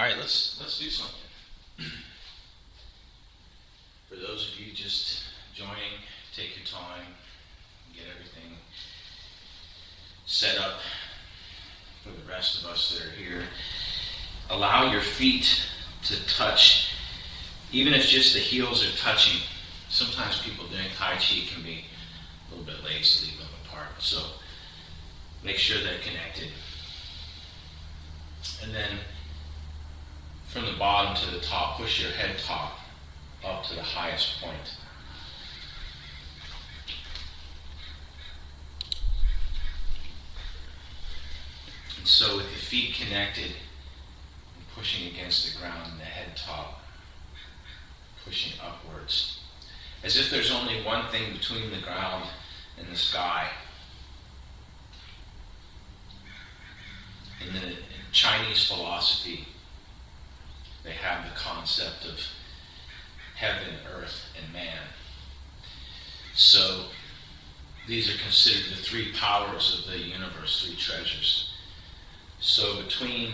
All right, let's do something. For those of you just joining, take your time, get everything set up. For the rest of us that are here, allow your feet to touch, even if just the heels are touching. Sometimes people doing Tai Chi can be a little bit lazy, leave them apart. So make sure they're connected. And then from the bottom to the top, push your head top up to the highest point. And so with the feet connected and pushing against the ground and the head top pushing upwards, as if there's only one thing between the ground and the sky. In the Chinese philosophy, they have the concept of heaven, earth, and man. So these are considered the three powers of the universe, three treasures. So between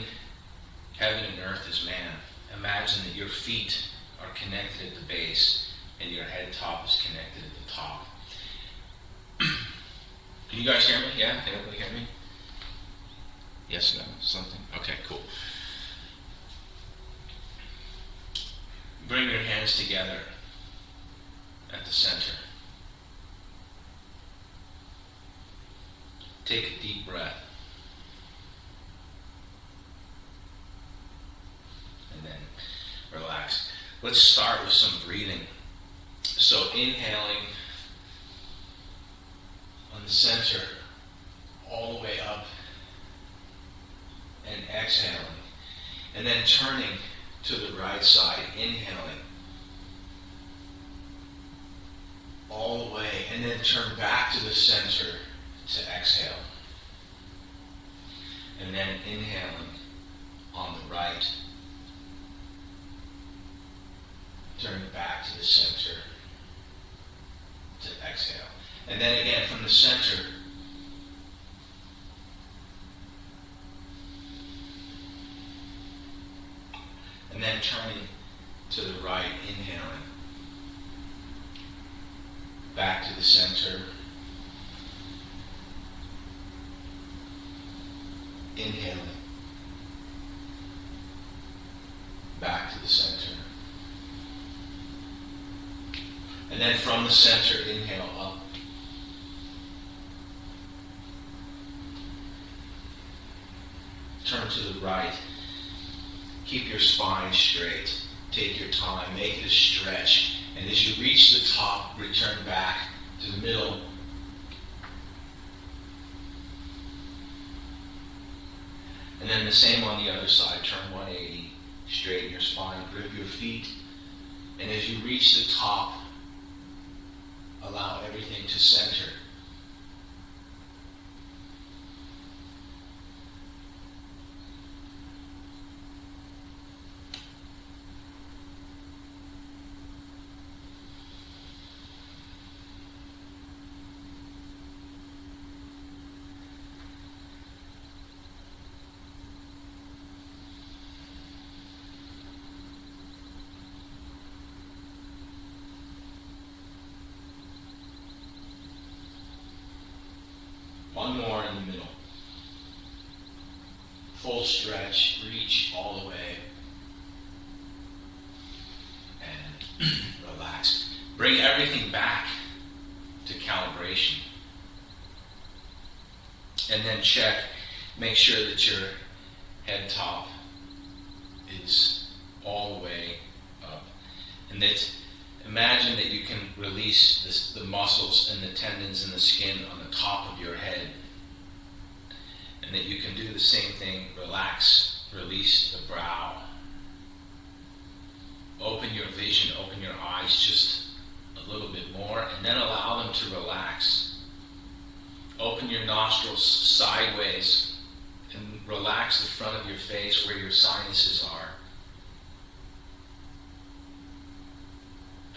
heaven and earth is man. Imagine that your feet are connected at the base and your head top is connected at the top. Can you guys hear me? Yeah? Can everybody hear me? Yes, no, something? Okay, cool. Bring your hands together at the center. Take a deep breath. And then relax. Let's start with some breathing. So inhaling on the center all the way up and exhaling. And then turning to the right side, inhaling all the way, and then turn back to the center to exhale. And then inhaling on the right, turn back to the center to exhale. And then again from the center, and then turning to the right, inhaling. Back to the center. Inhaling. Back to the center. And then from the center, inhale up. Turn to the right. Keep your spine straight. Take your time. Make it a stretch. And as you reach the top, return back to the middle. And then the same on the other side. Turn 180. Straighten your spine. Grip your feet. And as you reach the top, allow everything to center. One more in the middle. Full stretch, reach all the way. And relax. Bring everything back to calibration. And then check, make sure that your head top is all the way up. And that imagine that you can release the muscles and the tendons and the skin on the top of your head. And that you can do the same thing, relax, release the brow. Open your vision, open your eyes just a little bit more, and then allow them to relax. Open your nostrils sideways and relax the front of your face where your sinuses are.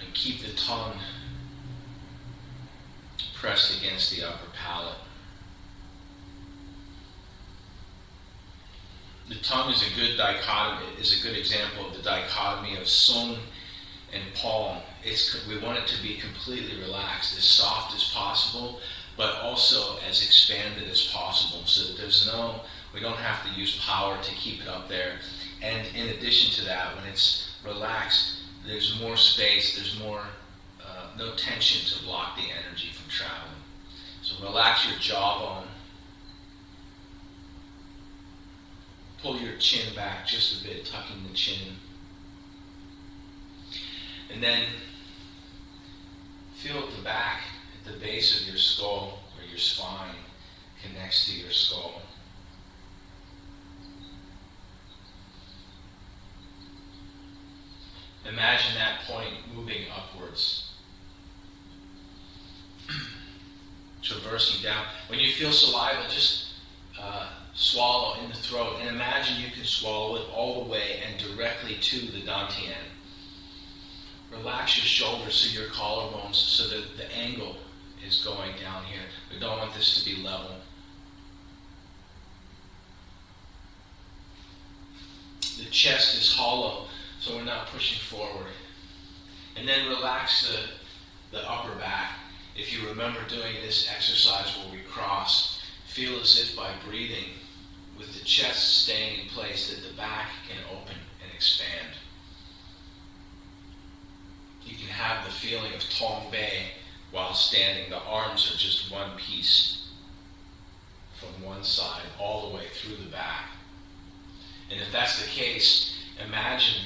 And keep the tongue pressed against the upper palate. The tongue is a good dichotomy, is a good example of the dichotomy of sung and palm. We want it to be completely relaxed, as soft as possible, but also as expanded as possible, so that we don't have to use power to keep it up there. And in addition to that, when it's relaxed, there's more space, there's no tension to block the energy from traveling. So relax your jawbone. Pull your chin back just a bit, tucking the chin. And then feel at the back, at the base of your skull, where your spine connects to your skull. Imagine that point moving upwards, traversing down. When you feel saliva, just swallow in the throat, and imagine you can swallow it all the way and directly to the dantian. Relax your shoulders so your collarbones, so that the angle is going down here. We don't want this to be level. The chest is hollow, so we're not pushing forward. And then relax the upper back. If you remember doing this exercise where we cross, feel as if by breathing, with the chest staying in place, that the back can open and expand. You can have the feeling of Tong Bei while standing. The arms are just one piece from one side all the way through the back. And if that's the case, imagine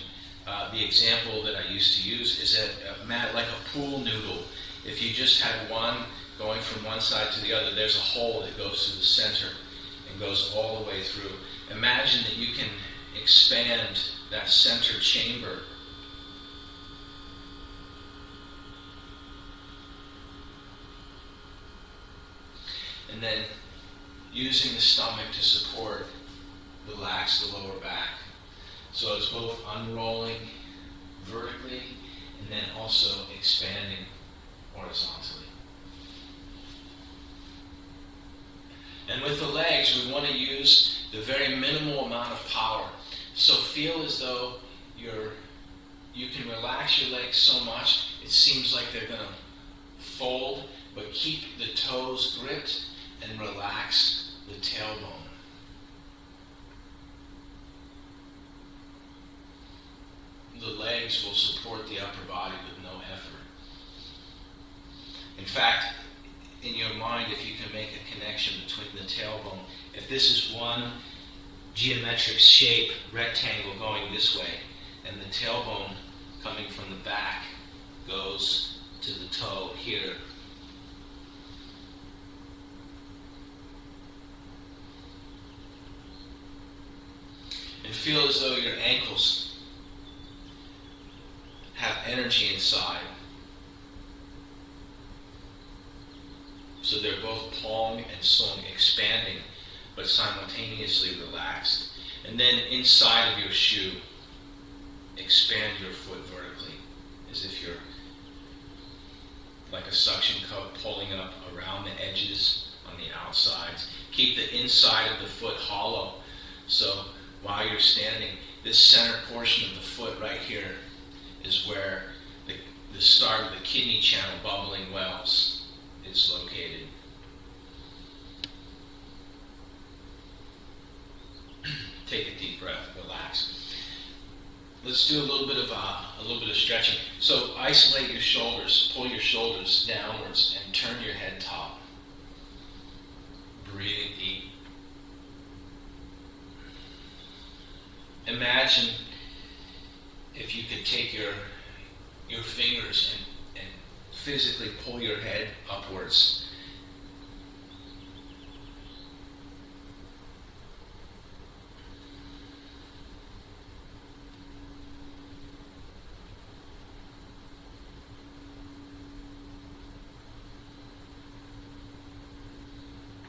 the example that I used to use is like a pool noodle. If you just had one going from one side to the other, there's a hole that goes to the center and goes all the way through. Imagine that you can expand that center chamber. And then using the stomach to support, relax the lower back. So it's both unrolling vertically and then also expanding horizontally. And with the legs, we want to use the very minimal amount of power. So feel as though you can relax your legs so much, it seems like they're going to fold, but keep the toes gripped and relax the tailbone. The legs will support the upper body with no effort. In fact, in your mind, if you can make a connection between the tailbone, if this is one geometric shape, rectangle going this way, and the tailbone coming from the back goes to the toe here. And feel as though your ankles have energy inside. So they're both Pong and Sung, expanding, but simultaneously relaxed. And then inside of your shoe, expand your foot vertically, as if you're like a suction cup pulling up around the edges on the outsides. Keep the inside of the foot hollow. So while you're standing, this center portion of the foot right here is where the start of the kidney channel bubbling wells is located. Take a deep breath, relax. Let's do a little bit of stretching. So isolate your shoulders, pull your shoulders downwards, and turn your head top. Breathing deep. Imagine if you could take your fingers and physically pull your head upwards.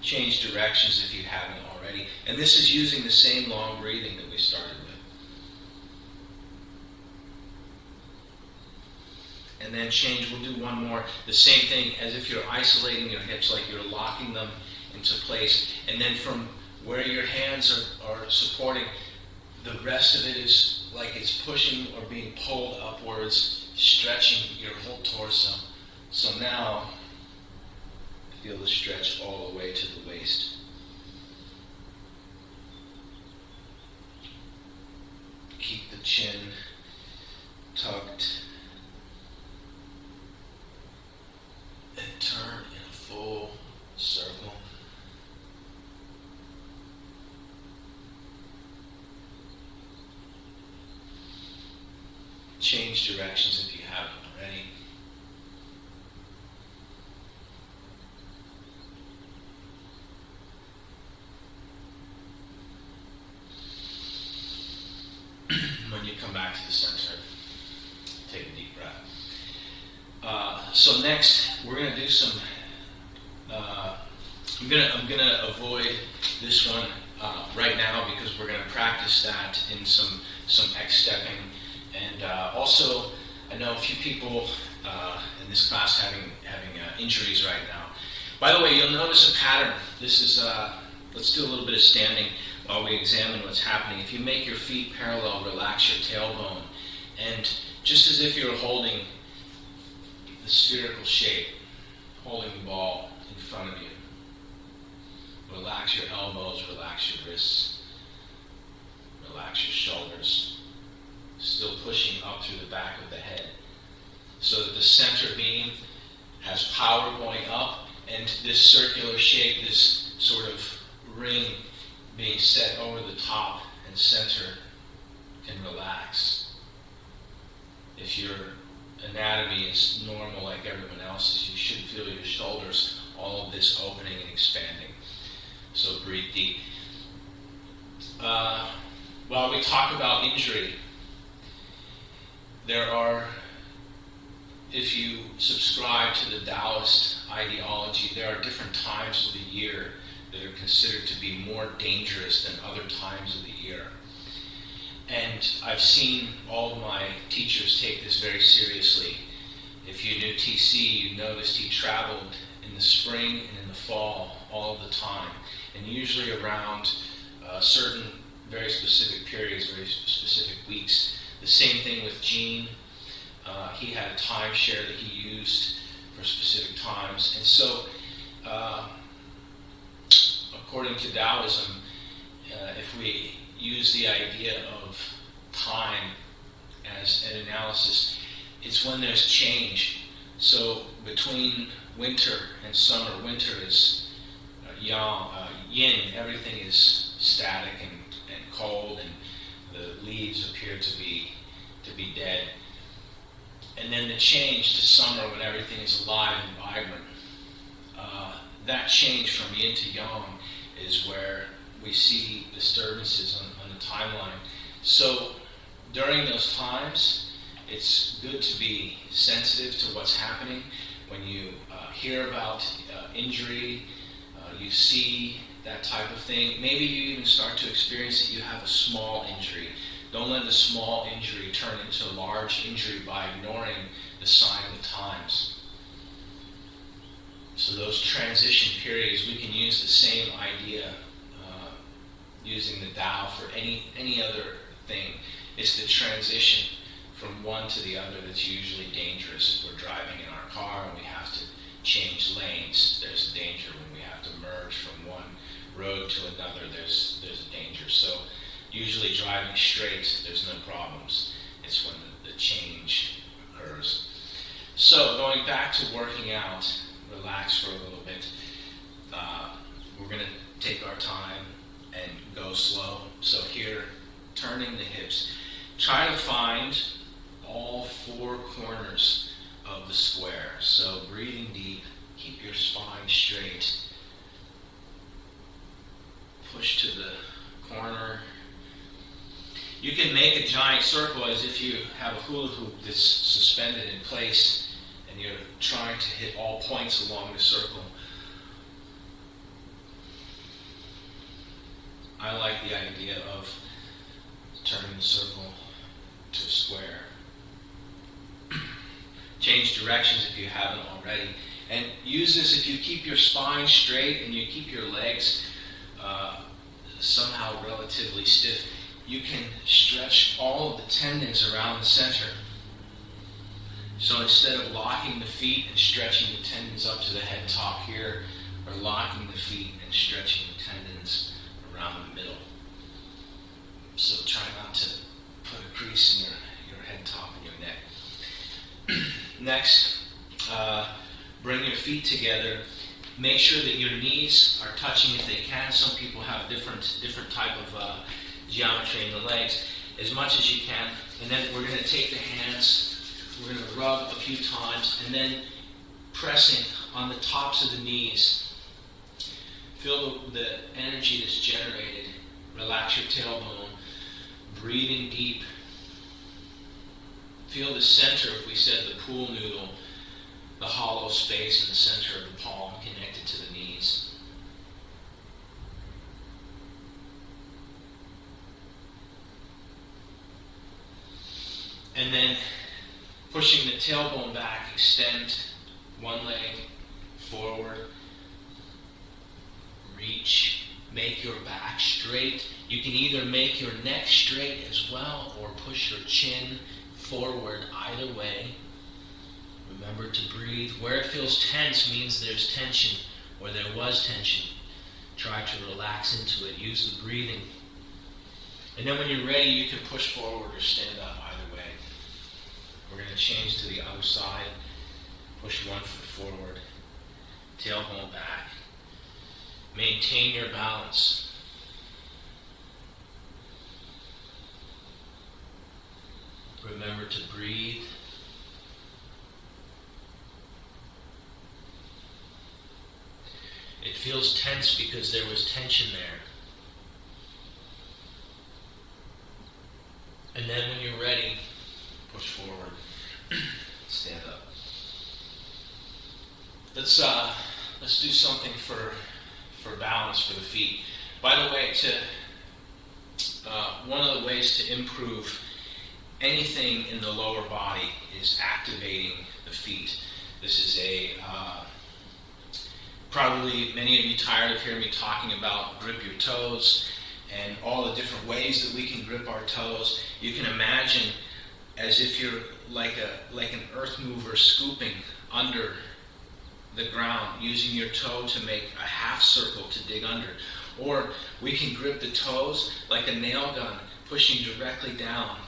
Change directions if you haven't already. And this is using the same long breathing that we started with. And then change, we'll do one more. The same thing as if you're isolating your hips, like you're locking them into place. And then from Where your hands are supporting, the rest of it is like it's pushing or being pulled upwards, stretching your whole torso. So now, feel the stretch all the way to the waist. Keep the chin tucked. And turn in a full circle. Change directions if you haven't already. When you come back to the center, take a deep breath. So next, we're going to do some. I'm gonna avoid this one right now because we're going to practice that in some X stepping, and also I know a few people in this class having injuries right now. By the way, you'll notice a pattern. This is let's do a little bit of standing while we examine what's happening. If you make your feet parallel, relax your tailbone, and just as if you're holding the spherical shape, holding the ball in front of you. Relax your elbows, relax your wrists, relax your shoulders, still pushing up through the back of the head, so that the center beam has power going up, and this circular shape, this sort of ring being set over the top and center can relax. If your anatomy is normal like everyone else's, you should feel your shoulders, all of this opening and expanding. So breathe deep. While we talk about injury, there are, if you subscribe to the Taoist ideology, there are different times of the year that are considered to be more dangerous than other times of the year. And I've seen all of my teachers take this very seriously. If you knew TC, you noticed he traveled in the spring and in the fall all the time, and usually around certain very specific periods, very specific weeks. The same thing with Gene. He had a timeshare that he used for specific times. And so, according to Taoism, if we use the idea of time as an analysis, it's when there's change. So between winter and summer, winter is yin, everything is static and cold, and the leaves appear to be dead. And then the change to summer, when everything is alive and vibrant. That change from yin to yang is where we see disturbances on the timeline. So during those times, it's good to be sensitive to what's happening. When you hear about injury, you see that type of thing, maybe you even start to experience that you have a small injury. Don't let the small injury turn into a large injury by ignoring the sign of the times. So those transition periods, we can use the same idea using the Tao for any other thing. It's the transition from one to the other that's usually dangerous. If we're driving in our car and we have to change lanes, there's a danger. When we have to merge from one road to another, there's a danger. So usually driving straight, there's no problems. It's when the change occurs. So going back to working out, relax for a little bit. We're going to take our time and go slow. So here, turning the hips. Try to find all four corners of the square. So breathing deep, keep your spine straight. Push to the corner. You can make a giant circle as if you have a hula hoop that's suspended in place and you're trying to hit all points along the circle. I like the idea of turning the circle to a square. Change directions if you haven't already. And use this if you keep your spine straight and you keep your legs somehow relatively stiff, you can stretch all of the tendons around the center. So instead of locking the feet and stretching the tendons up to the head top here, or locking the feet and stretching the tendons around the middle. So try not to put a crease in your head top and your neck. Next, bring your feet together. Make sure that your knees are touching if they can. Some people have different type of geometry in the legs. As much as you can. And then we're going to take the hands, we're going to rub a few times, and then pressing on the tops of the knees. Feel the energy that's generated. Relax your tailbone. Breathing deep. Feel the center, if we said the pool noodle, the hollow space in the center of the palm connected to the knees. And then pushing the tailbone back, extend one leg forward, reach, make your back straight. You can either make your neck straight as well or push your chin forward, either way. Remember to breathe. Where it feels tense means there's tension, or there was tension. Try to relax into it. Use the breathing. And then when you're ready, you can push forward or stand up, either way. We're going to change to the other side. Push one foot forward. Tailbone back. Maintain your balance. Remember to breathe. It feels tense because there was tension there. And then when you're ready, push forward. Stand up. Let's do something for balance for the feet. By the way, one of the ways to improve anything in the lower body is activating the feet. This is probably many of you tired of hearing me talking about grip your toes and all the different ways that we can grip our toes. You can imagine as if you're like an earth mover scooping under the ground, using your toe to make a half circle to dig under. Or we can grip the toes like a nail gun, pushing directly down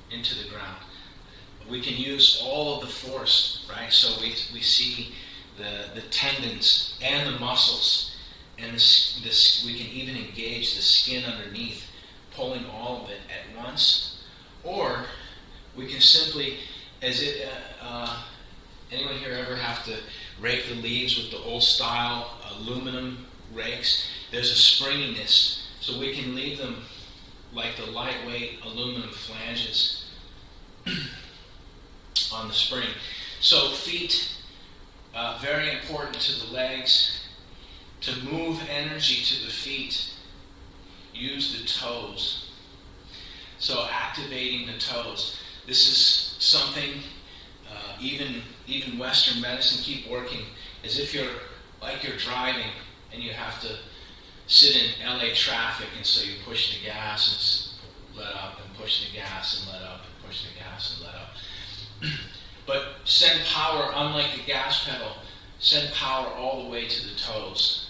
into the ground. We can use all of the force, right? So we see the tendons and the muscles, and we can even engage the skin underneath, pulling all of it at once. Or we can simply, anyone here ever have to rake the leaves with the old style aluminum rakes? There's a springiness, so we can leave them like the lightweight aluminum flanges on the spring. So feet, very important to the legs. To move energy to the feet, use the toes. So activating the toes. This is something, even Western medicine, keep working as if you're driving and you have to sit in LA traffic, and so you push the gas and let up, and push the gas and let up, and push the gas and let up. But send power, unlike the gas pedal, send power all the way to the toes.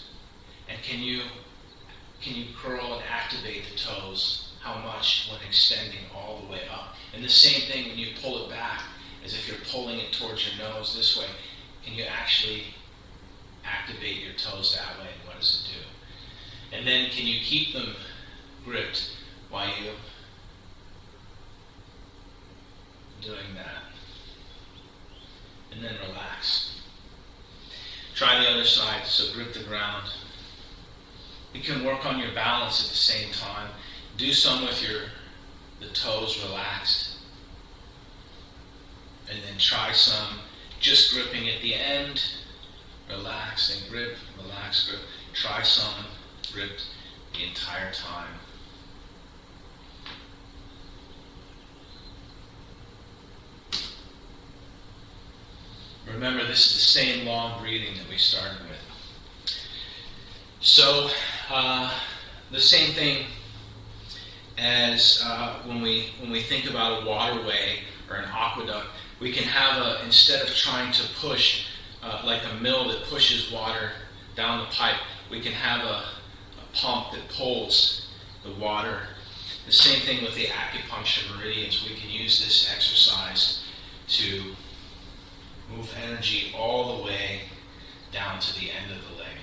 And can you curl and activate the toes? How much when extending all the way up? And the same thing when you pull it back, as if you're pulling it towards your nose this way. Can you actually activate your toes that way? And what does it do? And then can you keep them gripped while you doing that? And then relax. Try the other side, so grip the ground. You can work on your balance at the same time. Do some with the toes relaxed. And then try some just gripping at the end. Relax and grip, relax, grip. Try some gripped the entire time. Remember, this is the same long breathing that we started with. So, the same thing as when we think about a waterway or an aqueduct. We can have instead of trying to push like a mill that pushes water down the pipe, we can have a pump that pulls the water. The same thing with the acupuncture meridians. We can use this exercise to move energy all the way down to the end of the leg.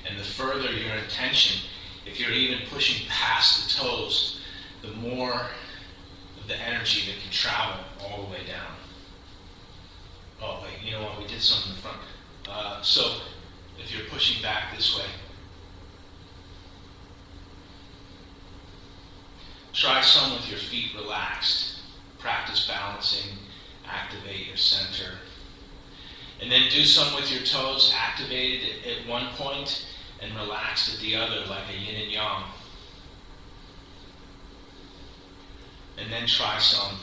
And the further your intention, if you're even pushing past the toes, the more of the energy that can travel all the way down. Oh wait, you know what, we did something in the front. So if you're pushing back this way, try some with your feet relaxed. Practice balancing, activate your center. And then do some with your toes activated at one point and relaxed at the other, like a yin and yang. And then try some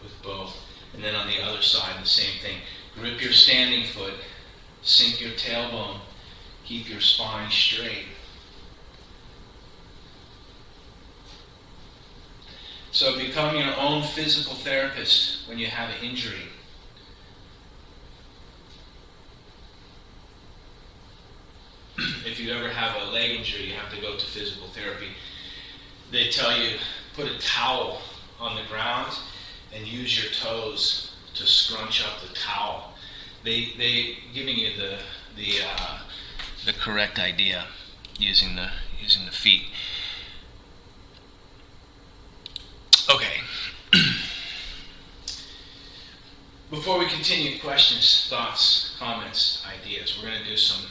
with both. And then on the other side, the same thing. Grip your standing foot, sink your tailbone, keep your spine straight. So become your own physical therapist when you have an injury. If you ever have a leg injury, you have to go to physical therapy. They tell you, put a towel on the ground and use your toes to scrunch up the towel. They giving you the correct idea using the feet. Okay. Before we continue, questions, thoughts, comments, ideas. We're going to do some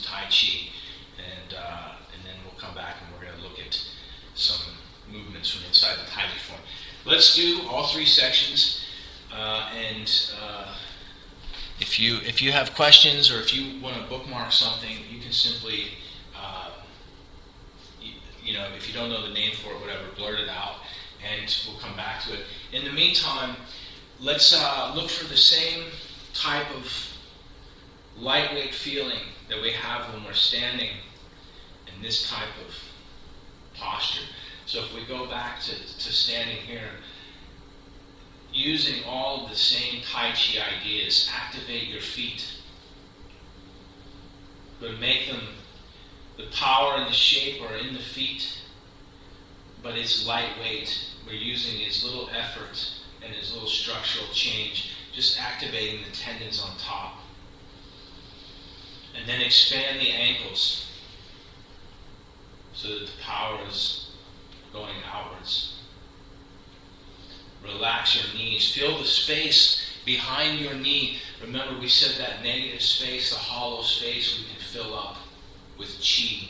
Tai Chi, and then we'll come back and we're going to look at some movements from inside the Tai Chi form. Let's do all three sections, and if you have questions or if you want to bookmark something, you can simply, if you don't know the name for it, whatever, blurt it out, and we'll come back to it. In the meantime, let's look for the same type of lightweight feeling that we have when we're standing in this type of posture. So if we go back to standing here, using all of the same Tai Chi ideas, activate your feet, but make them, the power and the shape are in the feet, but it's lightweight. We're using as little effort and as little structural change, just activating the tendons on top. And then expand the ankles so that the power is going outwards. Relax your knees. Feel the space behind your knee. Remember, we said that negative space, the hollow space, we can fill up with Qi.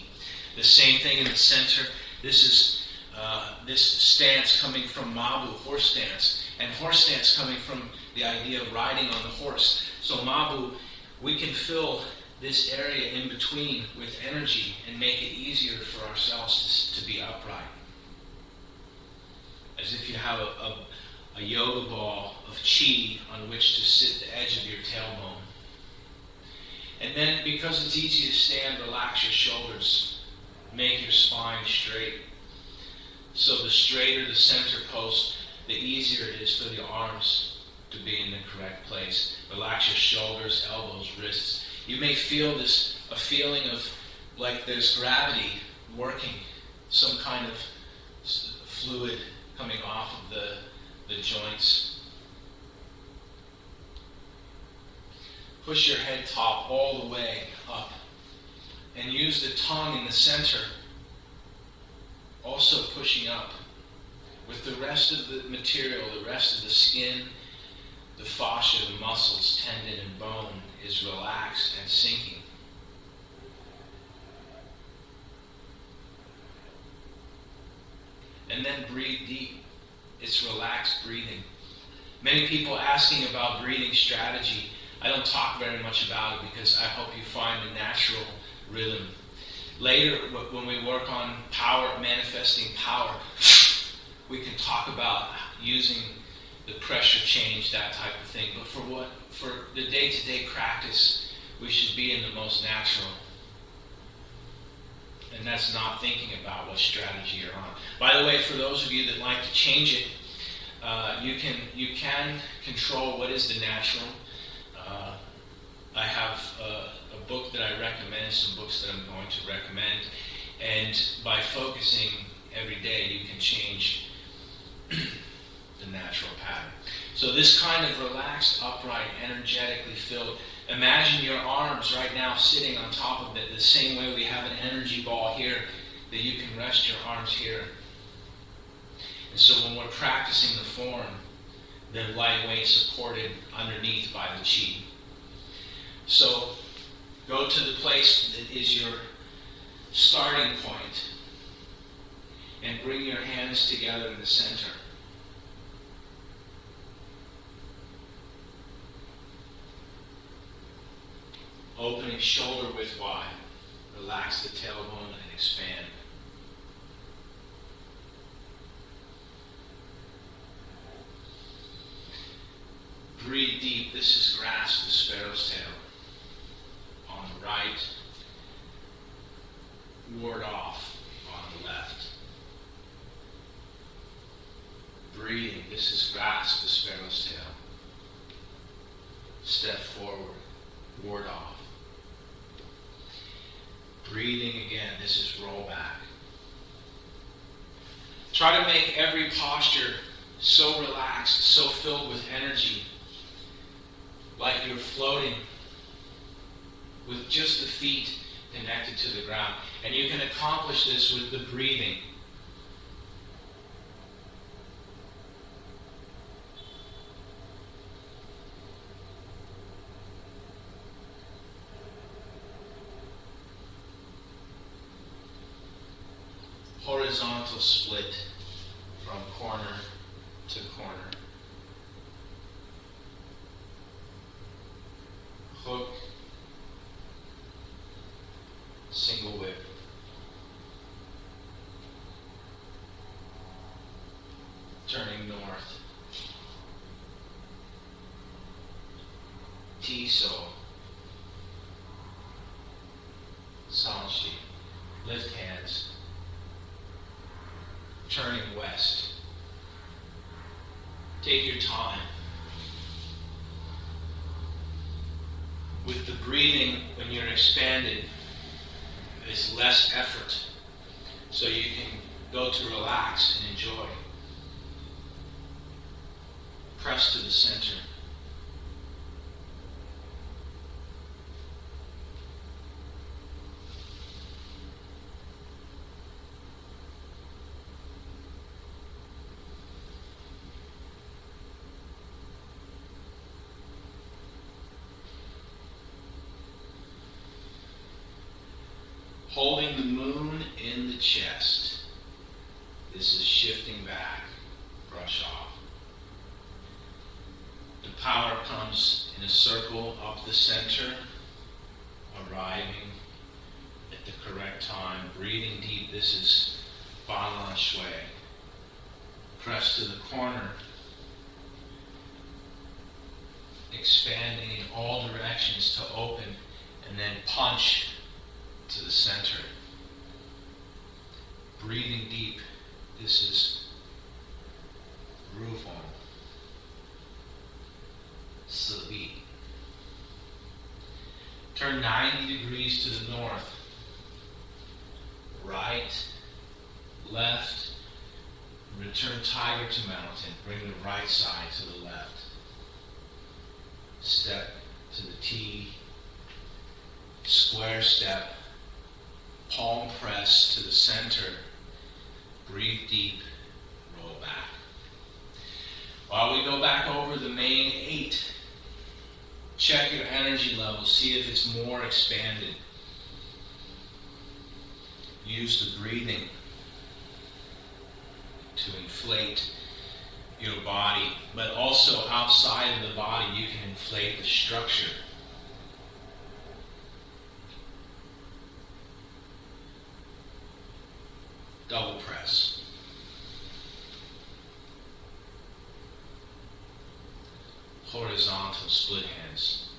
The same thing in the center. This is this stance coming from Mabu, horse stance, and horse stance coming from the idea of riding on the horse. So Mabu, we can fill this area in between with energy and make it easier for ourselves to be upright. As if you have a yoga ball of Qi on which to sit the edge of your tailbone. And then, because it's easy to stand, relax your shoulders. Make your spine straight. So the straighter the center post, the easier it is for the arms to be in the correct place. Relax your shoulders, elbows, wrists. You may feel a feeling of like there's gravity working, some kind of fluid coming off of the joints. Push your head top all the way up and use the tongue in the center, also pushing up. With the rest of the material, the rest of the skin, the fascia, the muscles, tendon, and bone is relaxed and sinking. And then breathe deep. It's relaxed breathing. Many people asking about breathing strategy. I don't talk very much about it because I hope you find a natural rhythm. Later, when we work on power, manifesting power, we can talk about using the pressure change, that type of thing. But for the day-to-day practice, we should be in the most natural. And that's not thinking about what strategy you're on. By the way, for those of you that like to change it, you can control what is the natural. I have a book that I recommend, some books that I'm going to recommend, and by focusing every day, you can change the natural pattern. So this kind of relaxed, upright, energetically filled, imagine your arms right now sitting on top of it, the same way we have an energy ball here, that you can rest your arms here. And so when we're practicing the form, they're lightweight, supported underneath by the chi. So go to the place that is your starting point and bring your hands together in the center. Opening shoulder width wide. Relax the tailbone and expand. Breathe deep. This is grasp the sparrow's tail. On the right, ward off on the left. Breathing. This is grasp the sparrow's tail. Step forward, ward off. Breathing again. This is roll back. Try to make every posture so relaxed, so filled with energy, like you're floating with just the feet connected to the ground. And you can accomplish this with the breathing. Horizontal split from corner to corner. Hook, single whip. Turning north. T-so. Sanshi. Lift hands. Turning west. Take your time. With the breathing, when you're expanded, there's less effort. So you can go to relax and enjoy. Press to the center. Holding the moon in the chest. This is shifting back. Brush off. The power comes in a circle up the center, arriving at the correct time. Breathing deep. This is Ban Lan Shui. Press to the corner. Expanding in all directions to open, and then punch to the center. Breathing deep. This is Rufon. Sibi. Turn 90 degrees to the north. Right, left. Return tiger to mountain. Bring the right side to the left. Step to the T. Square step. Palm press to the center. Breathe deep. Roll back. While we go back over the main 8, check your energy level. See if it's more expanded. Use the breathing to inflate your body, but also outside of the body you can inflate the structure. Double press. Horizontal split hands.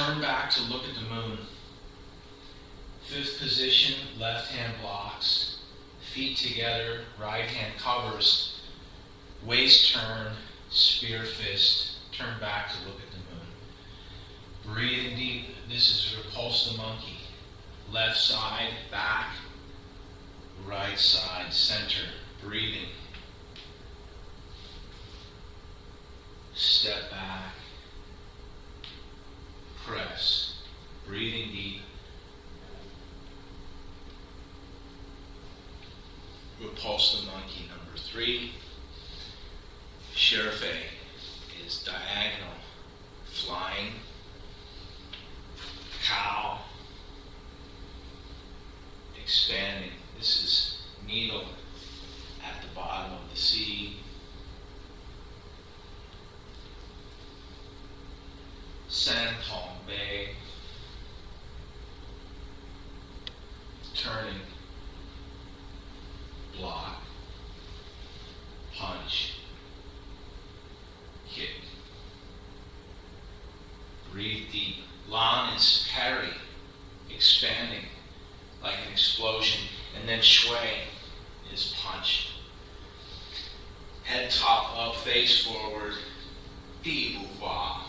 turn back to look at the moon. Fifth position, left hand blocks. Feet together, right hand covers. Waist turn, spear fist. Turn back to look at the moon. Breathing deep. This is repulse the monkey. Left side, back. Right side, center. Breathing. Step back. Press. Breathing deep. Repulse the monkey. Number 3. Sheriff A is diagonal. Flying. Cow. Expanding. This is needle at the bottom of the sea. Sand palm bay. Turning. Block. Punch. Kick. Breathe deep. Lan is parry. Expanding like an explosion. And then shui is punch. Head top up, face forward. Di bu hua.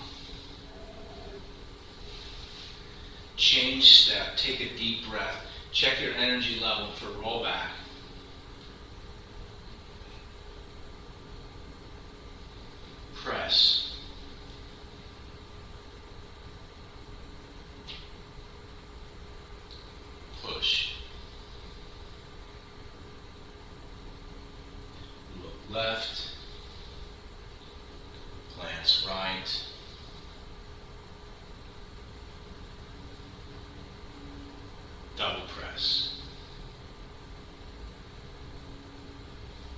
Change step. Take a deep breath. Check your energy level for rollback. Press. Push. Look left. Glance right. Double press.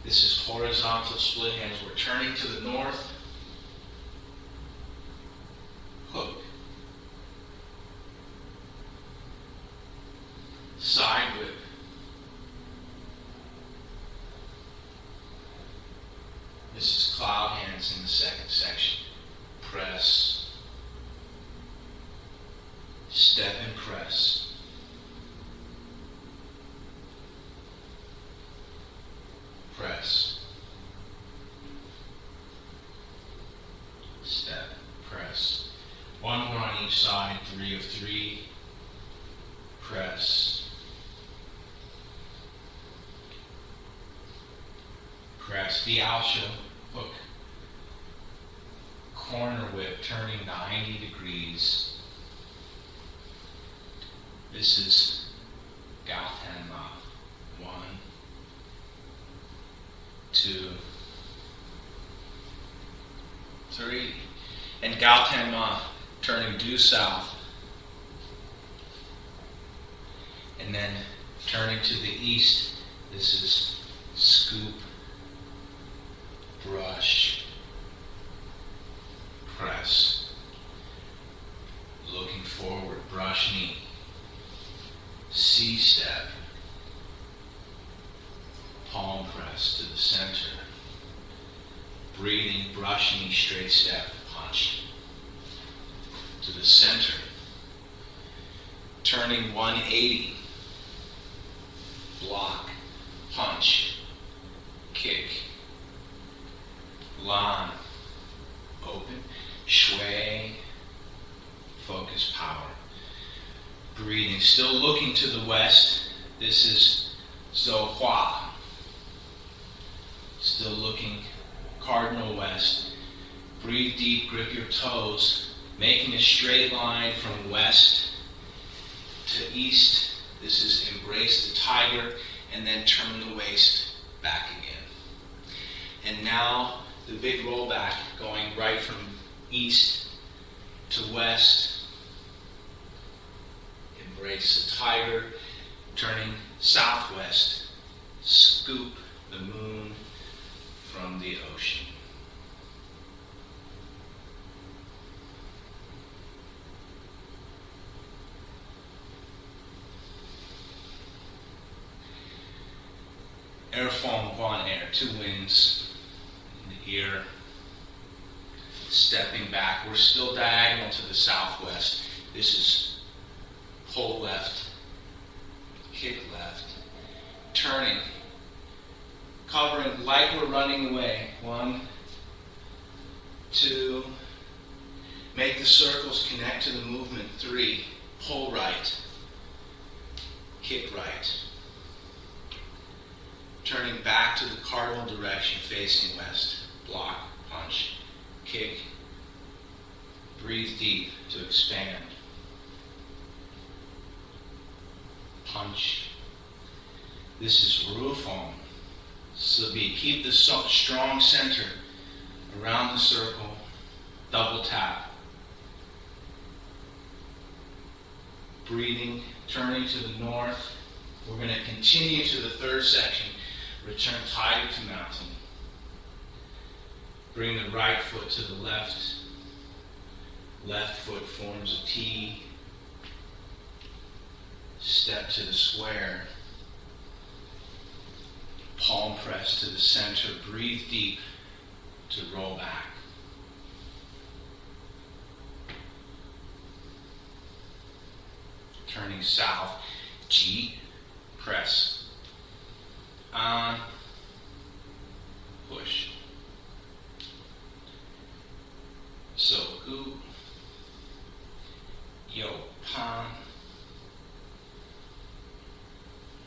This is horizontal split hands. We're turning to the north. Hook. Side whip. This is cloud hands in the second section. Press. Step and press. Press. Step. Press. One more on each side. 3 of 3. Press. Press. The Alsha hook. Corner whip turning 90 degrees. This is Gautama. 1, 2, 3. And Gautama turning due south. And then turning to the east. This is scoop, brush, press. Looking forward, brush knee. C-step. Palm press to the center. Breathing, brush knee, straight step, punch. To the center. Turning 180. Block, punch, kick. Lan, open, shui, focus, power. Breathing, still looking to the west. This is Zohua. Still looking cardinal west. Breathe deep, grip your toes, making a straight line from west to east. This is embrace the tiger and then turn the waist back again. And now the big rollback going right from east to west. Embrace the tiger, turning southwest. Scoop the moon from the ocean. Air Fong Guan Air, 2 winds in the ear. Stepping back, we're still diagonal to the southwest. This is pull left, kick left, turning, covering like we're running away. 1, 2, make the circles connect to the movement. 3, pull right, kick right. Turning back to the cardinal direction, facing west. Block, punch, kick. Breathe deep to expand. Punch. This is Rufong. Sabi. Keep the strong center around the circle. Double tap. Breathing, turning to the north. We're going to continue to the third section. Return tiger to mountain. Bring the right foot to the left. Left foot forms a T. Step to the square. Palm press to the center. Breathe deep to roll back. Turning south. G. Press. On. Push. So, gu. Yo. Pan.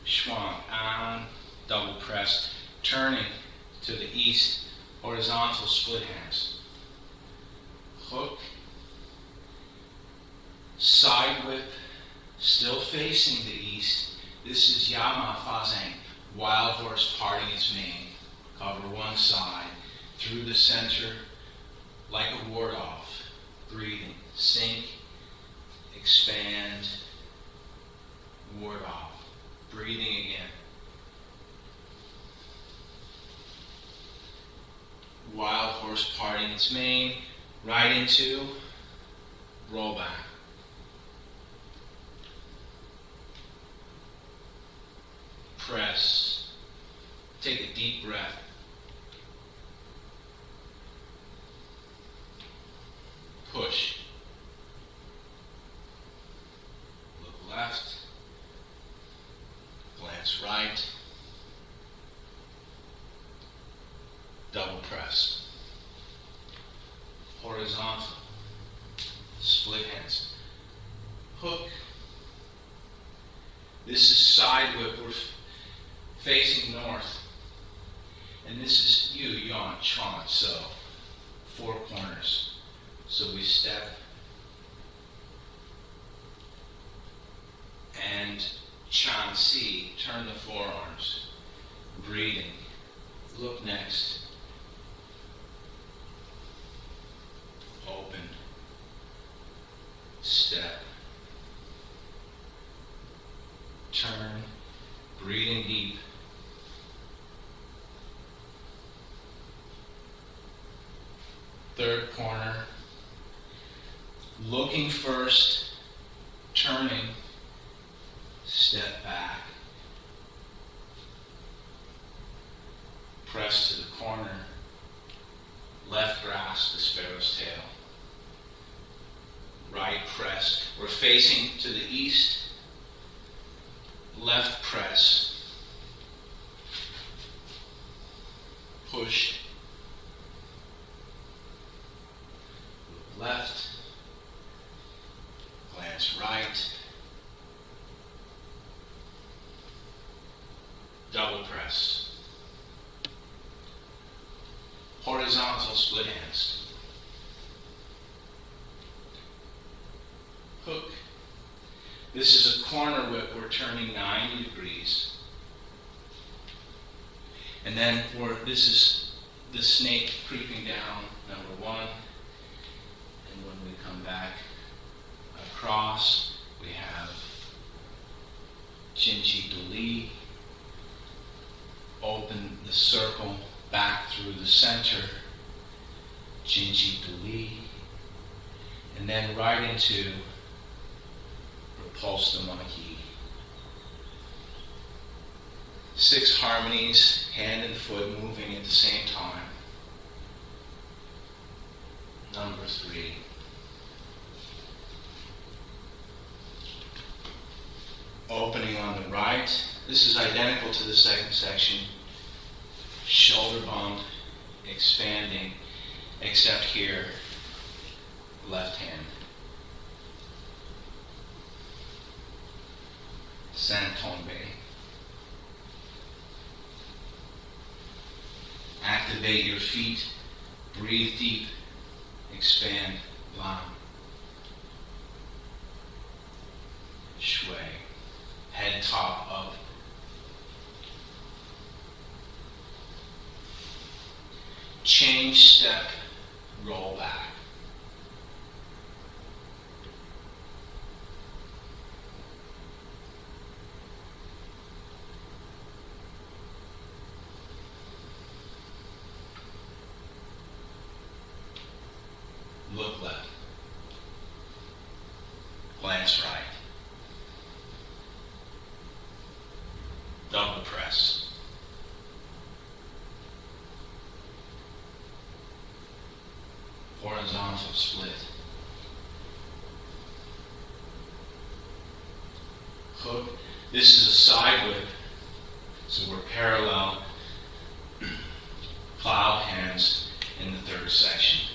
Schwang. On. Double press. Turning to the east. Horizontal split hands. Hook. Side whip. Still facing the east. This is Yama Fazang. Wild horse parting its mane. Cover one side. Through the center. Like a ward off. Breathing. Sink. Expand. Ward off. Breathing again. Wild horse parting its mane. Right into. Roll back. Press. Take a deep breath. Push. Look left. Glance right. Double press. Horizontal. Split hands. Hook. This is side whip. We're facing north. And this is Yu, Yan, Chuan. So, 4 corners. So we step and Chan Si, turn the forearms. Breathing. Look next. Open. Step. Turn. Breathing deep. Third corner. Looking first, turning, step back, press to the corner, left grasp the sparrow's tail, right press. We're facing to the east, left press, push, left, glance right, double press, horizontal split hands, hook. This is a corner whip. We're turning 90 degrees. And then this is the snake creeping down, number 1. And when we come back across, we have Jinji Duli. Open the circle back through the center, Jinji Duli. And then right into Repulse the Monkey. 6 harmonies, hand and foot moving at the same time. Number 3. Opening on the right. This is identical to the second section. Shoulder bump, expanding, except here, left hand. Santombe. Activate your feet, breathe deep, expand, Lam. Shui. Head top up. Change step, roll back. Look left. Glance right. Double press. Horizontal split. Hook. This is a side whip, so we're parallel. Cloud hands in the third section.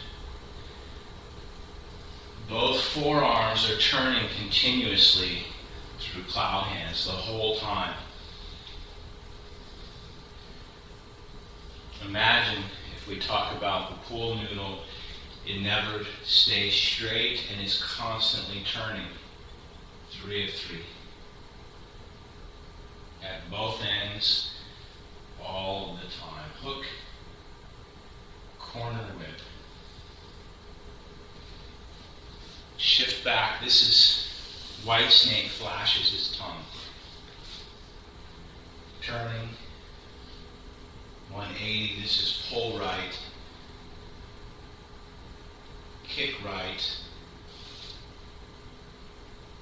Both forearms are turning continuously through cloud hands the whole time. Imagine if we talk about the pool noodle, it never stays straight and is constantly turning. 3 of 3. At both ends, all the time. Hook, corner whip. Shift back. This is white snake flashes his tongue. Turning. 180. This is pull right. Kick right.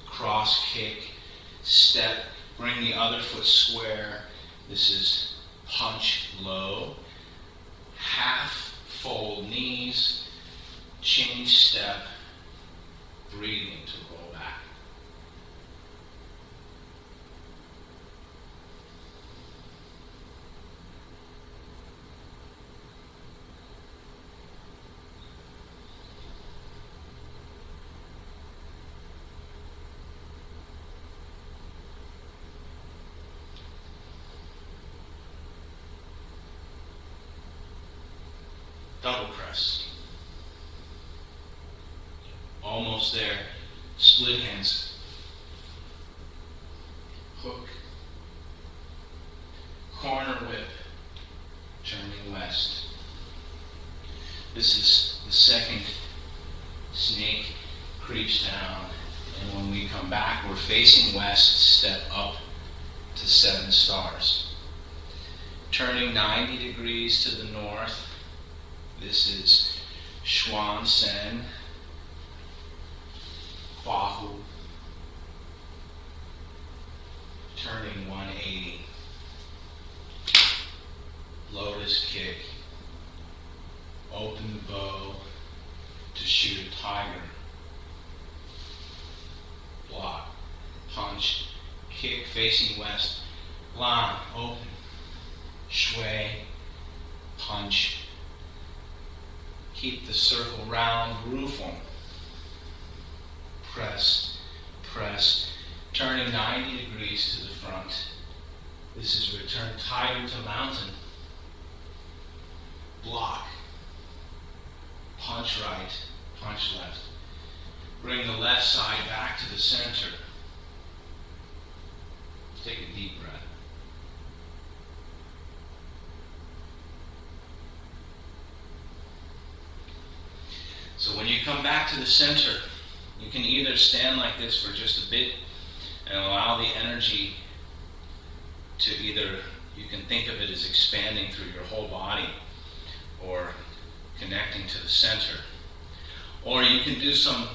Cross kick. Step. Bring the other foot square. This is punch low. Half fold knees. Change step. Breathing to roll back. Double press. Almost there. Split hands. Hook. Corner whip. Turning west. This is the second snake creeps down. And when we come back, we're facing west, step up to 7 stars. Turning 90 degrees to the north. This is Xuan Sen. Bahu. Turning 180. Lotus kick. Open the bow to shoot a tiger. Block. Punch. Kick facing west. Lan. Open. Shui. Punch. Keep the circle round. Rufeng. Press, press, turning 90 degrees to the front. This is return tiger to mountain. Block. Punch right, punch left. Bring the left side back to the center. Take a deep breath. So when you come back to the center, you can either stand like this for just a bit and allow the energy to either, you can think of it as expanding through your whole body or connecting to the center. Or you can do some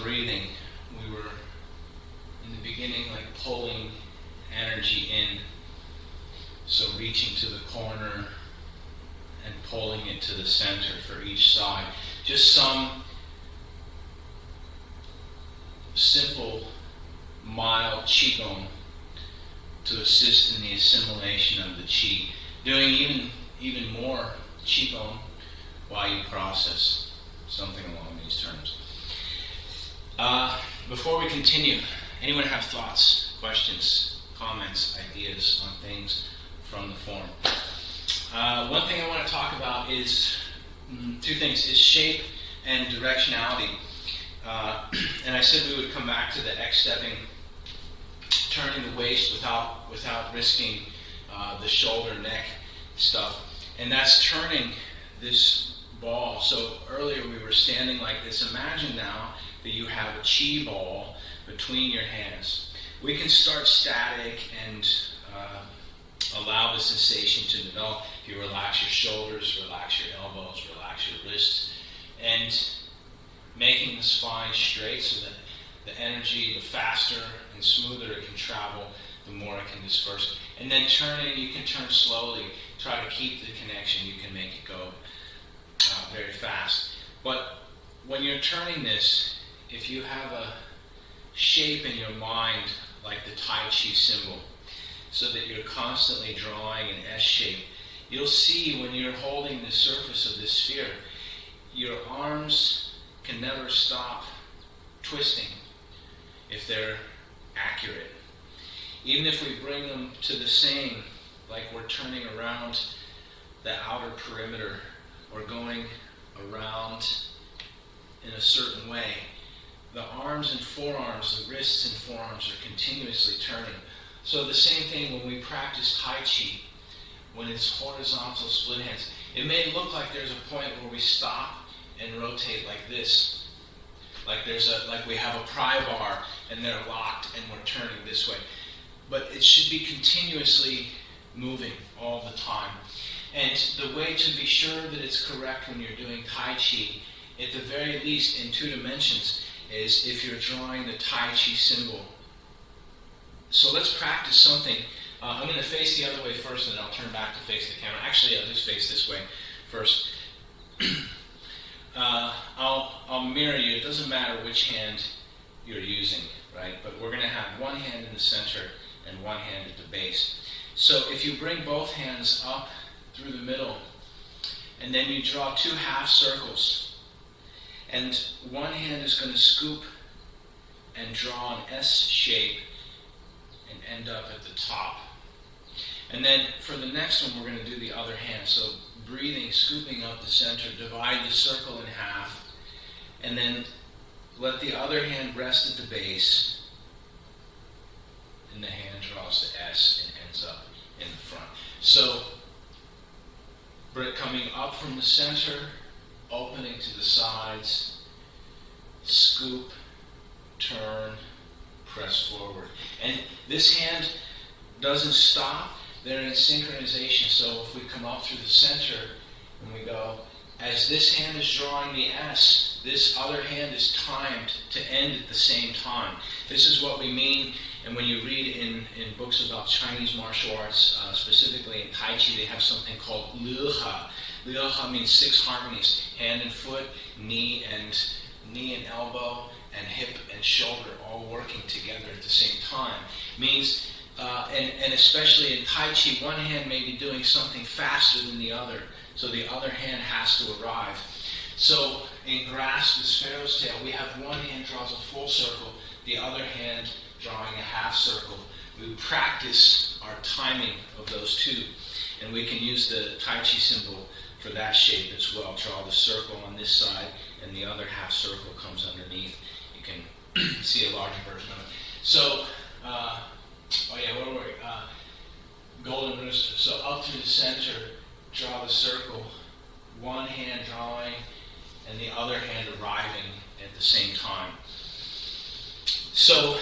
breathing. We were in the beginning like pulling energy in, so reaching to the corner and pulling it to the center for each side. Just some simple mild Qigong to assist in the assimilation of the Qi. Doing even more Qigong while you process, something along these terms. Before we continue, anyone have thoughts, questions, comments, ideas on things from the form? One thing I want to talk about is two things: is shape and directionality. And I said we would come back to the X-stepping, turning the waist without risking the shoulder, neck stuff. And that's turning this ball. So earlier we were standing like this. Imagine now that you have a Qi ball between your hands. We can start static and allow the sensation to develop. If you relax your shoulders, relax your elbows, relax your wrists, and making the spine straight so that the energy, the faster and smoother it can travel, the more it can disperse. And then turning, you can turn slowly. Try to keep the connection. You can make it go very fast. But when you're turning this, if you have a shape in your mind like the Tai Chi symbol, so that you're constantly drawing an S shape, you'll see when you're holding the surface of this sphere, your arms can never stop twisting if they're accurate. Even if we bring them to the same, like we're turning around the outer perimeter or going around in a certain way, the arms and forearms, the wrists and forearms are continuously turning. So the same thing when we practice Tai Chi, when it's horizontal split hands, it may look like there's a point where we stop and rotate like this. Like we have a pry bar and they're locked and we're turning this way. But it should be continuously moving all the time. And the way to be sure that it's correct when you're doing Tai Chi, at the very least in 2 dimensions, is if you're drawing the Tai Chi symbol. So let's practice something. I'm going to face the other way first, and then I'll turn back to face the camera. Actually, I'll just face this way first. I'll mirror you. It doesn't matter which hand you're using, right? But we're going to have one hand in the center and one hand at the base. So if you bring both hands up through the middle, and then you draw 2 half circles, and one hand is going to scoop and draw an S shape and end up at the top. And then for the next one, we're going to do the other hand. So breathing, scooping up the center, divide the circle in half, and then let the other hand rest at the base, and the hand draws the S and ends up in the front. So coming up from the center, opening to the sides, scoop, turn, press forward. And this hand doesn't stop. They're in synchronization. So if we come up through the center and we go, as this hand is drawing the S, this other hand is timed to end at the same time. This is what we mean. And when you read in books about Chinese martial arts, specifically in Tai Chi, they have something called liha. Liha means 6 harmonies: hand and foot, knee and elbow, and hip and shoulder all working together at the same time. Means, and especially in Tai Chi, one hand may be doing something faster than the other, so the other hand has to arrive. So in grasp the sparrow's tail, we have one hand draws a full circle, the other hand drawing a half circle. We practice our timing of those two, and we can use the Tai Chi symbol for that shape as well. Draw the circle on this side, and the other half circle comes underneath. You can see a larger version of it. So, where were we? Golden rooster. So up through the center, draw the circle, one hand drawing, and the other hand arriving at the same time. So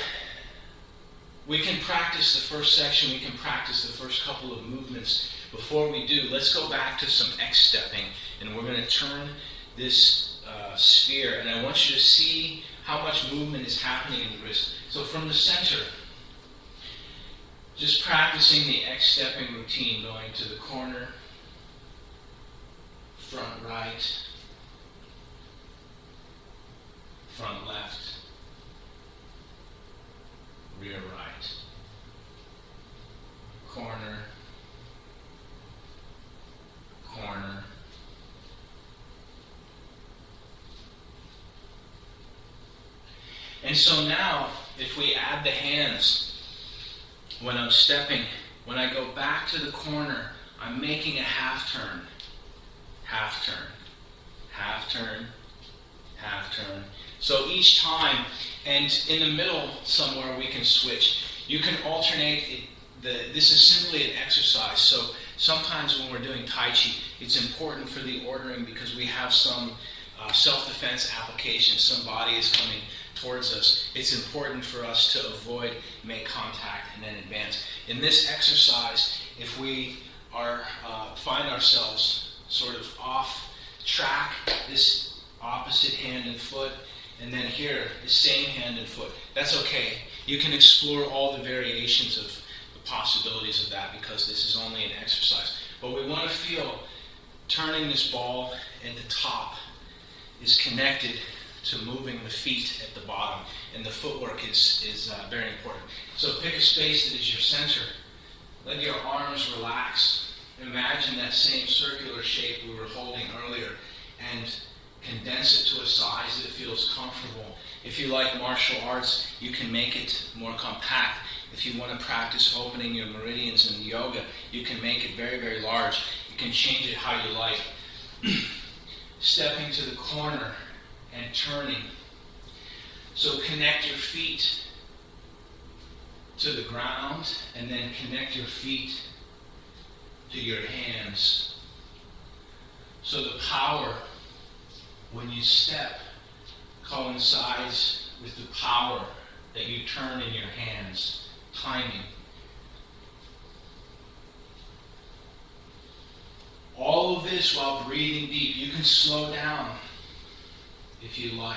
we can practice the first section, we can practice the first couple of movements. Before we do, let's go back to some X-stepping, and we're going to turn this sphere, and I want you to see how much movement is happening in the wrist. So from the center, just practicing the X-stepping routine, going to the corner, front right, front left, rear right, corner, corner, and so now, if we add the hands, when I'm stepping, when I go back to the corner, I'm making a half turn, half turn, half turn, half turn. So each time, and in the middle somewhere we can switch. You can alternate it. This is simply an exercise. So sometimes when we're doing Tai Chi, it's important for the ordering because we have some self-defense applications. Somebody is coming towards us. It's important for us to avoid, make contact, and then advance. In this exercise, if we are find ourselves sort of off track, this opposite hand and foot, and then here, the same hand and foot, that's okay. You can explore all the variations of the possibilities of that because this is only an exercise. But we want to feel turning this ball at the top is connected to moving the feet at the bottom, and the footwork is very important. So pick a space that is your center. Let your arms relax. Imagine that same circular shape we were holding earlier, and condense it to a size that feels comfortable. If you like martial arts, you can make it more compact. If you want to practice opening your meridians in yoga, you can make it very, very large. You can change it how you like. Stepping to the corner and turning. So connect your feet to the ground and then connect your feet to your hands. So the power when you step coincides with the power that you turn in your hands. Timing. All of this while breathing deep. You can slow down if you like.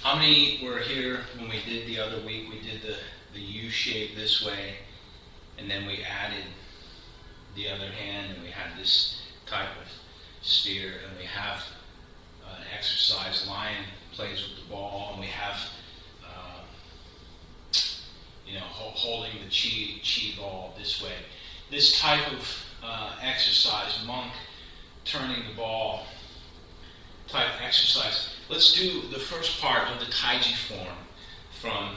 How many were here when we did the other week? We did the U shape this way, and then we added the other hand, and we had this type of sphere, and we have an exercise. Lion plays with the ball, and we have, holding the chi ball this way. This type of exercise, monk turning the ball type exercise. Let's do the first part of the Tai Chi form from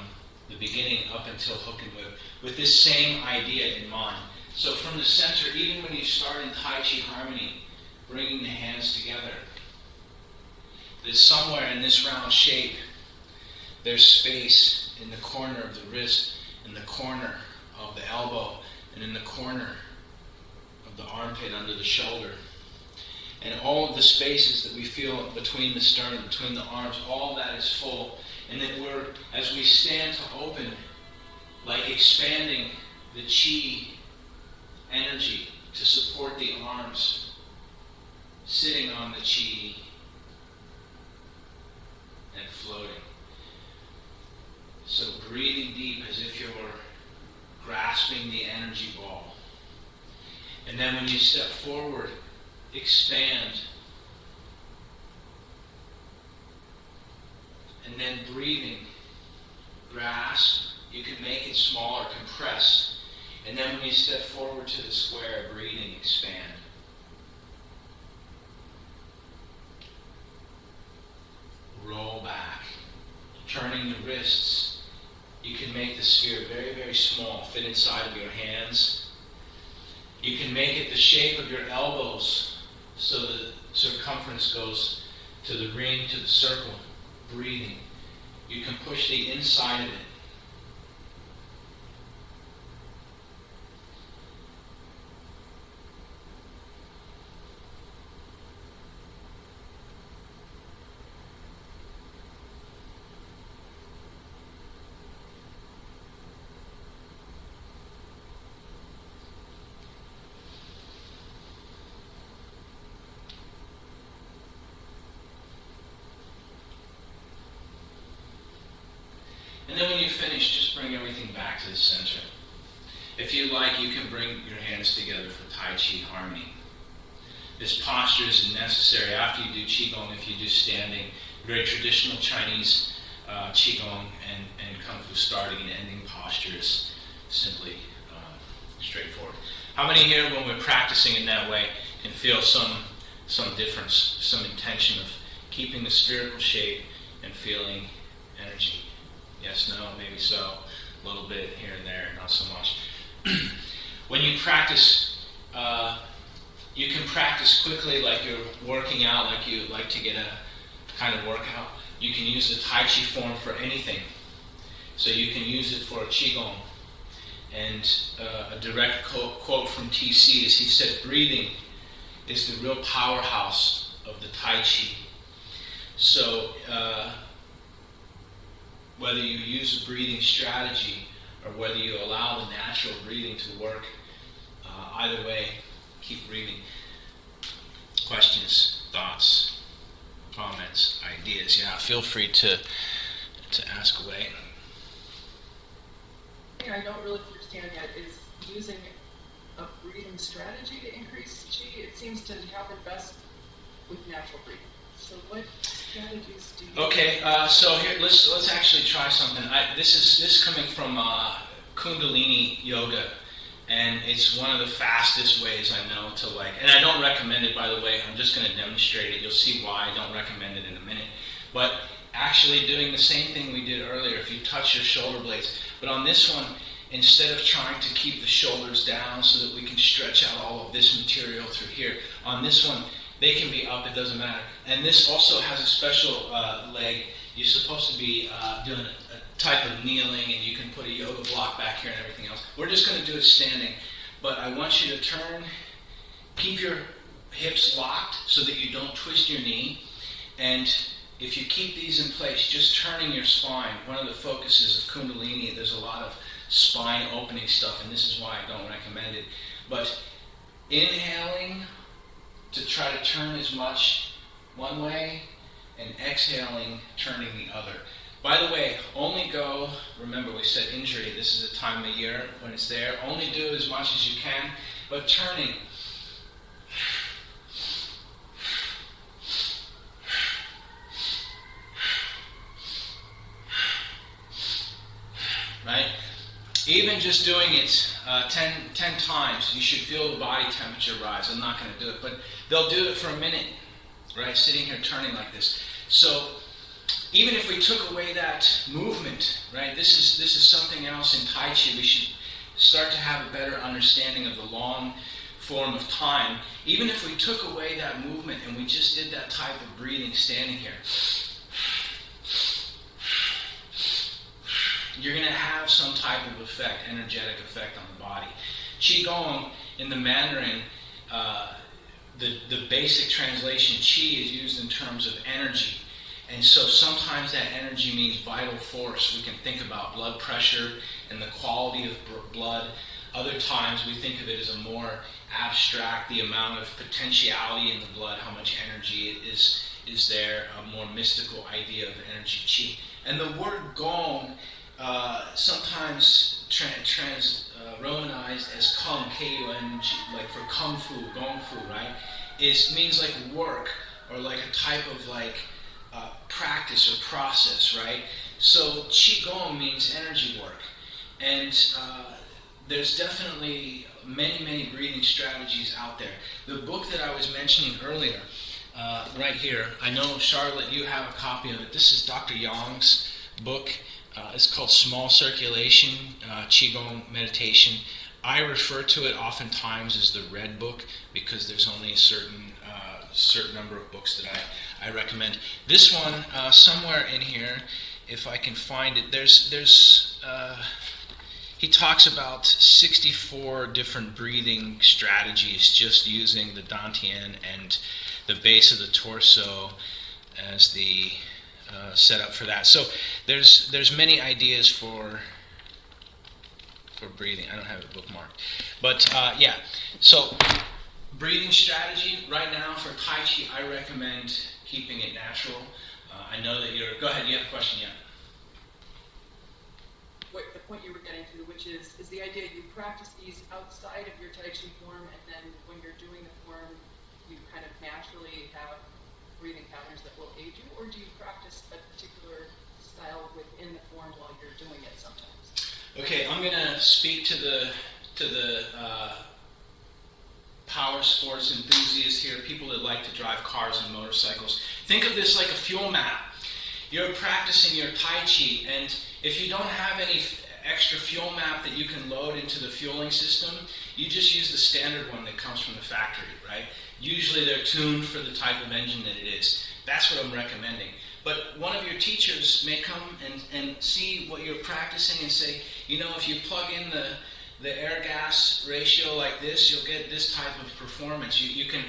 the beginning up until hook and whip with this same idea in mind. So from the center, even when you start in Tai Chi harmony, bringing the hands together, there's somewhere in this round shape, there's space in the corner of the wrist, in the corner of the elbow, and in the corner of the armpit under the shoulder. And all of the spaces that we feel between the sternum, between the arms, all that is full. And then as we stand to open, like expanding the chi energy to support the arms, sitting on the chi and floating. So breathing deep as if you're grasping the energy ball. And then when you step forward, expand. And then breathing, grasp. You can make it smaller, compress. And then when you step forward to the square, breathing, expand. Roll back. Turning the wrists. You can make the sphere very, very small, fit inside of your hands. You can make it the shape of your elbows so the circumference goes to the ring, to the circle. Breathing. You can push the inside of it. finish, just bring everything back to the center. If you like, you can bring your hands together for Tai Chi harmony. This posture is necessary after you do Qigong, if you do standing, very traditional Chinese Qigong and Kung Fu starting and ending posture is simply straightforward. How many here, when we're practicing in that way, can feel some difference, some intention of keeping the spherical shape and feeling energy? Yes, no, maybe so. A little bit here and there, not so much. When you practice, you can practice quickly like you're working out, like you like to get a kind of workout. You can use the Tai Chi form for anything. So you can use it for a Qigong. And a direct quote from TC is, he said, breathing is the real powerhouse of the Tai Chi. So whether you use a breathing strategy or whether you allow the natural breathing to work, either way, keep breathing. Questions, thoughts, comments, ideas? Yeah, feel free to ask away. I don't really understand yet is using a breathing strategy to increase Qi. It seems to happen best with natural breathing. So what strategies do you Okay, so here let's actually try something. This is coming from Kundalini Yoga, and it's one of the fastest ways I know to and I don't recommend it, by the way. I'm just going to demonstrate it. You'll see why I don't recommend it in a minute. But actually doing the same thing we did earlier, if you touch your shoulder blades. But on this one, instead of trying to keep the shoulders down so that we can stretch out all of this material through here, on this one, they can be up, it doesn't matter. And this also has a special leg. You're supposed to be doing a type of kneeling, and you can put a yoga block back here and everything else. We're just going to do it standing. But I want you to turn, keep your hips locked so that you don't twist your knee. And if you keep these in place, just turning your spine, one of the focuses of Kundalini, there's a lot of spine opening stuff, and this is why I don't recommend it. But inhaling to try to turn as much one way, and exhaling, turning the other. By the way, only go, remember we said injury, this is a time of year when it's there, only do as much as you can, but turning. Right? Even just doing it 10 times, you should feel the body temperature rise. I'm not going to do it, but they'll do it for a minute, right? Sitting here turning like this. So even if we took away that movement, right? This is something else in Tai Chi. We should start to have a better understanding of the long form of time. Even if we took away that movement and we just did that type of breathing standing here, you're going to have some type of effect, energetic effect on the body. Qigong, in the Mandarin, the basic translation, Qi, is used in terms of energy. And so sometimes that energy means vital force. We can think about blood pressure and the quality of blood. Other times we think of it as a more abstract, the amount of potentiality in the blood, how much energy is there, a more mystical idea of energy, Qi. And the word Gong, sometimes romanized as Kung, K-U-N-G, like for Kung Fu, Gong Fu, right? Means like work, or like a type of practice or process, right? So Qigong means energy work. And there's definitely many breathing strategies out there. The book that I was mentioning earlier, right here, I know, Charlotte, you have a copy of it. This is Dr. Yang's book. It's called Small Circulation, Qigong Meditation. I refer to it oftentimes as the red book because there's only a certain number of books that I recommend. This one, somewhere in here, if I can find it, he talks about 64 different breathing strategies just using the dantian and the base of the torso as the setup for that. So there's many ideas for breathing. I don't have it bookmarked. But yeah, so breathing strategy right now for Tai Chi, I recommend keeping it natural. I know that go ahead, you have a question, yeah? point you were getting to, which is the idea you practice these outside of your Tai Chi form, and then when you're doing the form, you kind of naturally have breathing patterns that will aid you, or do you practice a particular style within the form while you're doing it sometimes? Okay, I'm going to speak to the power sports enthusiasts here, people that like to drive cars and motorcycles. Think of this like a fuel map. You're practicing your Tai Chi, and if you don't have any extra fuel map that you can load into the fueling system, you just use the standard one that comes from the factory, right? Usually they're tuned for the type of engine that it is. That's what I'm recommending. But one of your teachers may come and see what you're practicing and say, you know, if you plug in the air-gas ratio like this, you'll get this type of performance. You can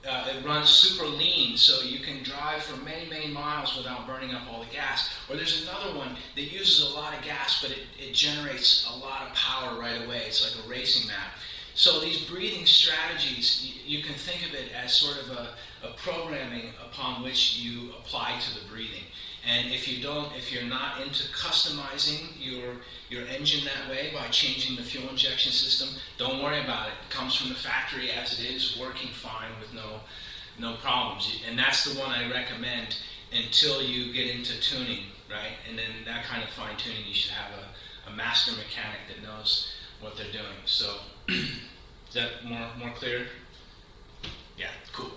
it runs super lean, so you can drive for many, many miles without burning up all the gas. Or there's another one that uses a lot of gas, but it generates a lot of power right away. It's like a racing map. So these breathing strategies, you can think of it as sort of a programming upon which you apply to the breathing. And if you're not into customizing your engine that way by changing the fuel injection system, don't worry about it. It comes from the factory as it is, working fine with no problems. And that's the one I recommend until you get into tuning, right? And then that kind of fine tuning, you should have a master mechanic that knows what they're doing. So is that more clear? Yeah, cool.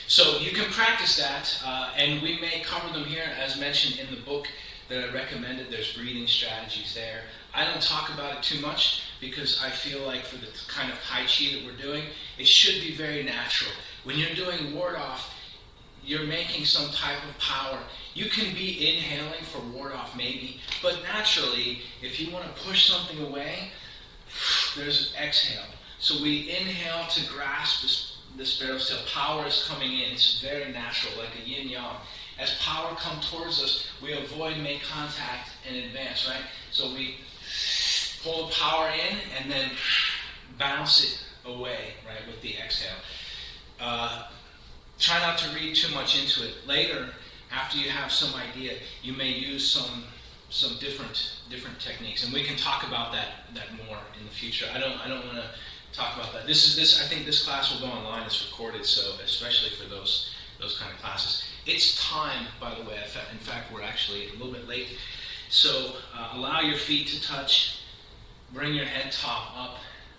So you can practice that, and we may cover them here, as mentioned in the book that I recommended. There's breathing strategies there. I don't talk about it too much because I feel like for the kind of Tai Chi that we're doing, it should be very natural. When you're doing ward-off, you're making some type of power. You can be inhaling for ward-off maybe, but naturally, if you want to push something away, there's exhale. So we inhale to grasp the sparrow tail. Power is coming in. It's very natural, like a yin-yang. As power comes towards us, we avoid make contact and advance, right? So we pull the power in and then bounce it away, right, with the exhale. Try not to read too much into it. Later, after you have some idea, you may use some different techniques, and we can talk about that more in the future. I don't want to talk about that. I think this class will go online. It's recorded, so especially for those kind of classes. It's time, by the way. In fact, we're actually a little bit late. So allow your feet to touch. Bring your head top up.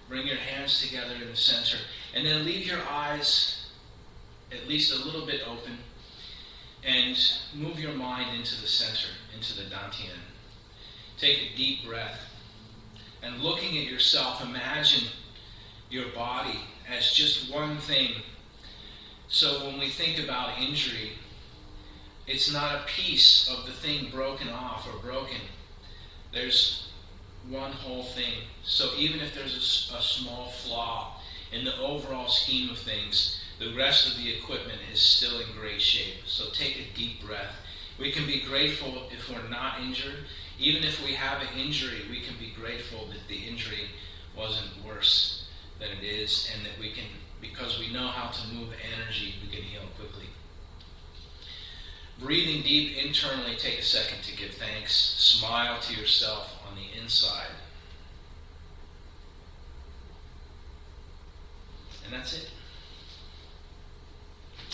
Bring your hands together in the center, and then leave your eyes at least a little bit open, and move your mind into the center, into the dantian. Take a deep breath, and looking at yourself, imagine your body as just one thing. So when we think about injury, it's not a piece of the thing broken off or broken. There's one whole thing. So even if there's a small flaw in the overall scheme of things, the rest of the equipment is still in great shape. So take a deep breath. We can be grateful if we're not injured. Even if we have an injury, we can be grateful that the injury wasn't worse than it is, and that we can, because we know how to move energy, we can heal quickly. Breathing deep internally, take a second to give thanks. Smile to yourself on the inside. And that's it.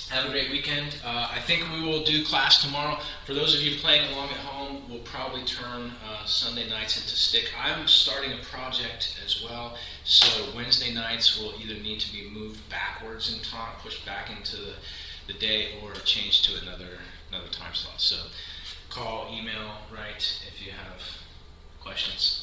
Have a great weekend. I think we will do class tomorrow. For those of you playing along at home, we'll probably turn Sunday nights into stick. I'm starting a project as well, so Wednesday nights will either need to be moved backwards in time, pushed back into the day, or changed to another time slot. So call, email, write if you have questions.